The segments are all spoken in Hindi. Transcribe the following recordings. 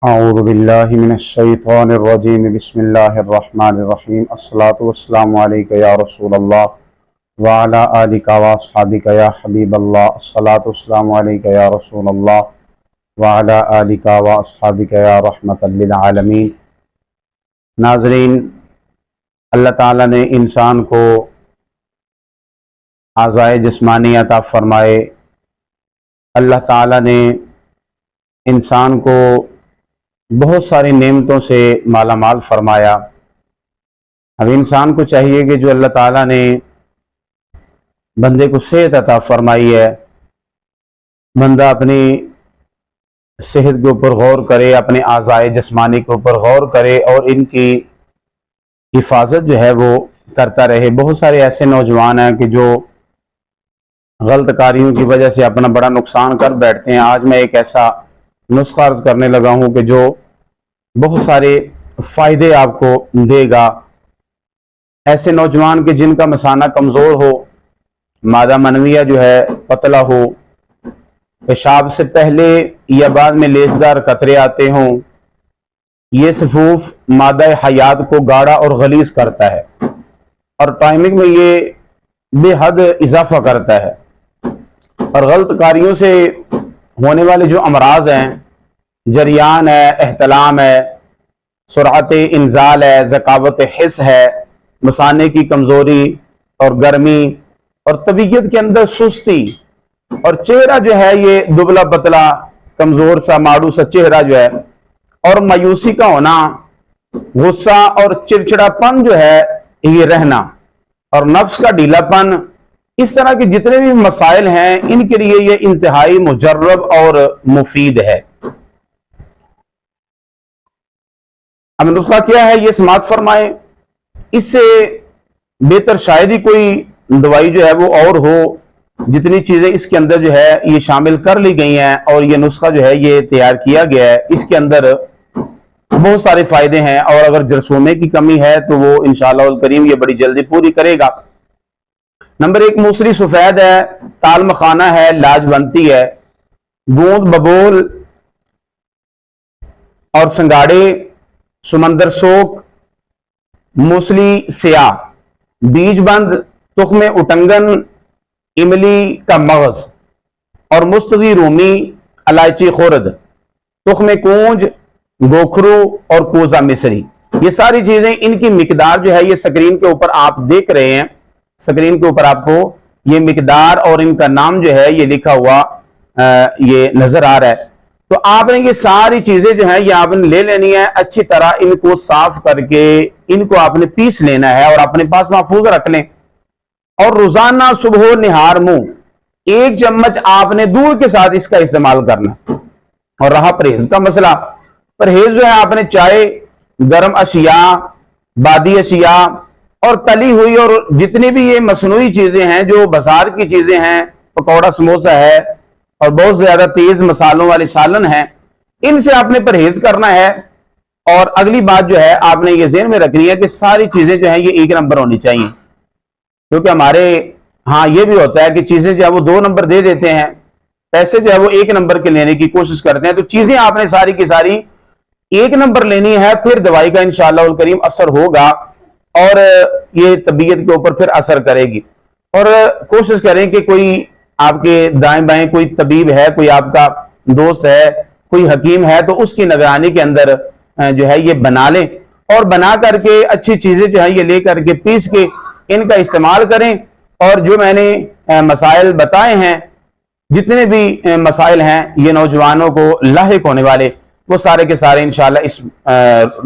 औज़ु बिल्लाहि मिनश्शैतानिर्रजीम बिस्मिल्लाहिर्रहमानिर्रहीम अस्सलातु वस्सलामु अलैका या रसूलल्लाह व अला आलिका व अस्हाबिका या हबीबल्लाह अस्सलातु वस्सलामु अलैका या रसूलल्लाह व अला आलिका व अस्हाबिका या रहमतल लिल आलमीन। नाज़रीन, अल्लाह ताला ने इंसान को आज़ाए जिस्मानी अता फरमाए। अल्लाह ताला ने इंसान को बहुत सारी नेमतों से माला माल फरमाया। अब इंसान को चाहिए कि जो अल्लाह ताला ने बंदे को सेहत अता फरमाई है, बंदा अपनी सेहत के ऊपर गौर करे, अपने आज़ाए जिस्मानी के ऊपर गौर करे और इनकी हिफाजत जो है वो करता रहे। बहुत सारे ऐसे नौजवान हैं कि जो गलत कारियों की वजह से अपना बड़ा नुकसान कर बैठते हैं। आज मैं एक ऐसा नुस्खा अर्ज करने लगा हूं कि जो बहुत सारे फायदे आपको देगा। ऐसे नौजवान के जिनका मसाना कमजोर हो, मादा मनविया जो है पतला हो, पेशाब से पहले या बाद में लेसदार कतरे आते हों, ये सफूफ मादा हयात को गाढ़ा और गलीज करता है और टाइमिंग में ये बेहद इजाफा करता है। और गलत कारियों से होने वाले जो अमराज हैं, जरियान है, एहतलाम है, सुरअत इंजाल है, ज़कावत हिस है, मसाने की कमजोरी और गर्मी और तबीयत के अंदर सुस्ती और चेहरा जो है ये दुबला पतला कमजोर सा माड़ू सा चेहरा जो है और मायूसी का होना, गुस्सा और चिड़चिड़ापन जो है ये रहना और नफ्स का ढीलापन, इस तरह के जितने भी मसाइल हैं इनके लिए ये इंतहाई मुजर्रब और मुफीद है। अब नुस्खा क्या है ये समात फरमाए। इससे बेहतर शायद ही कोई दवाई जो है वो और हो। जितनी चीजें इसके अंदर जो है ये शामिल कर ली गई हैं और ये नुस्खा जो है ये तैयार किया गया है, इसके अंदर बहुत सारे फायदे हैं और अगर जरसूमे की कमी है तो वो इंशाअल्लाह करीम ये बड़ी जल्दी पूरी करेगा। नंबर 1 मूसरी सफेद है, ताल मखाना है, लाजवंती है, गूंद बबूल और संगाड़े, समंदर सोक, मूसली सियाह, बीजबंद, तुख्मे उटंगन, इमली का मगज और मुस्तगी रूमी, इलायची खुर्द, तुख्मे कूंज, गोखरू और कोजा मिस्री। ये सारी चीजें, इनकी मिकदार जो है ये स्क्रीन के ऊपर आप देख रहे हैं। स्क्रीन के ऊपर आपको ये मिकदार और इनका नाम जो है ये लिखा हुआ ये नजर आ रहा है। तो आपने ये सारी चीजें जो है ये आपने ले लेनी है, अच्छी तरह इनको साफ करके इनको आपने पीस लेना है और अपने पास महफूज रख लें। और रोजाना सुबह निहार मुंह 1 चम्मच आपने दूध के साथ इसका इस्तेमाल करना। और रहा परहेज का मसला, परहेज जो है आपने चाय, गर्म अशिया, बादी अशिया और तली हुई और जितनी भी ये मसनूई चीजें हैं जो बाजार की चीजें हैं, पकौड़ा समोसा है और बहुत ज्यादा तेज मसालों वाले सालन हैं, इनसे आपने परहेज करना है। और अगली बात जो है आपने ये ज़हन में रखनी है कि सारी चीजें जो है ये 1 नंबर होनी चाहिए, क्योंकि हमारे हाँ ये भी होता है कि चीजें जो है वो 2 नंबर दे देते हैं, पैसे जो है वो 1 नंबर के लेने की कोशिश करते हैं। तो चीजें आपने सारी की सारी 1 नंबर लेनी है, फिर दवाई का इंशाअल्लाह करीम असर होगा और ये तबीयत के ऊपर फिर असर करेगी। और कोशिश करें कि कोई आपके दाएं बाएं कोई तबीब है, कोई आपका दोस्त है, कोई हकीम है, तो उसकी निगरानी के अंदर जो है ये बना लें और बना करके अच्छी चीजें जो है ये ले करके पीस के इनका इस्तेमाल करें। और जो मैंने मसाइल बताए हैं, जितने भी मसाइल हैं ये नौजवानों को लाहिक होने वाले, वो सारे के सारे इंशाअल्लाह इस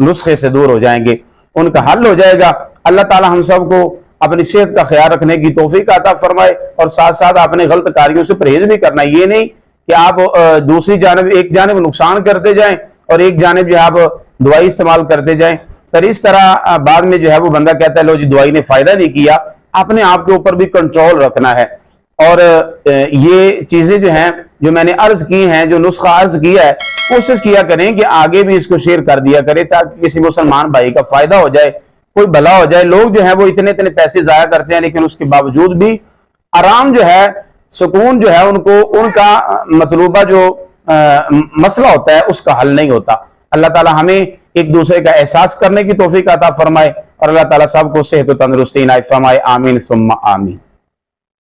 नुस्खे से दूर हो जाएंगे, उनका हल हो जाएगा। अल्लाह ताला हम सबको अपनी सेहत का ख्याल रखने की तौफीक अता फरमाए और साथ साथ अपने गलत कार्यों से परहेज भी करना। ये नहीं कि आप दूसरी जानब एक जानब नुकसान करते जाएं और एक जानब जो है आप दवाई इस्तेमाल करते जाएं, फिर इस तरह बाद में जो है वो बंदा कहता है लो जी दवाई ने फायदा नहीं किया। अपने आप के ऊपर भी कंट्रोल रखना है। और ये चीजें जो हैं जो मैंने अर्ज की हैं, जो नुस्खा अर्ज किया है, कोशिश किया करें कि आगे भी इसको शेयर कर दिया करें ताकि किसी मुसलमान भाई का फायदा हो जाए, कोई भला हो जाए। लोग जो है वो इतने इतने पैसे जाया करते हैं लेकिन उसके बावजूद भी आराम जो है, सुकून जो है, उनको उनका मतलूबा जो मसला होता है उसका हल नहीं होता। अल्लाह ताला हमें एक दूसरे का एहसास करने की तौफीक अता फरमाए और अल्लाह ताला सबको सेहत व तंदुरुस्ती इनायत फरमाए। आमीन सुम्मा आमीन।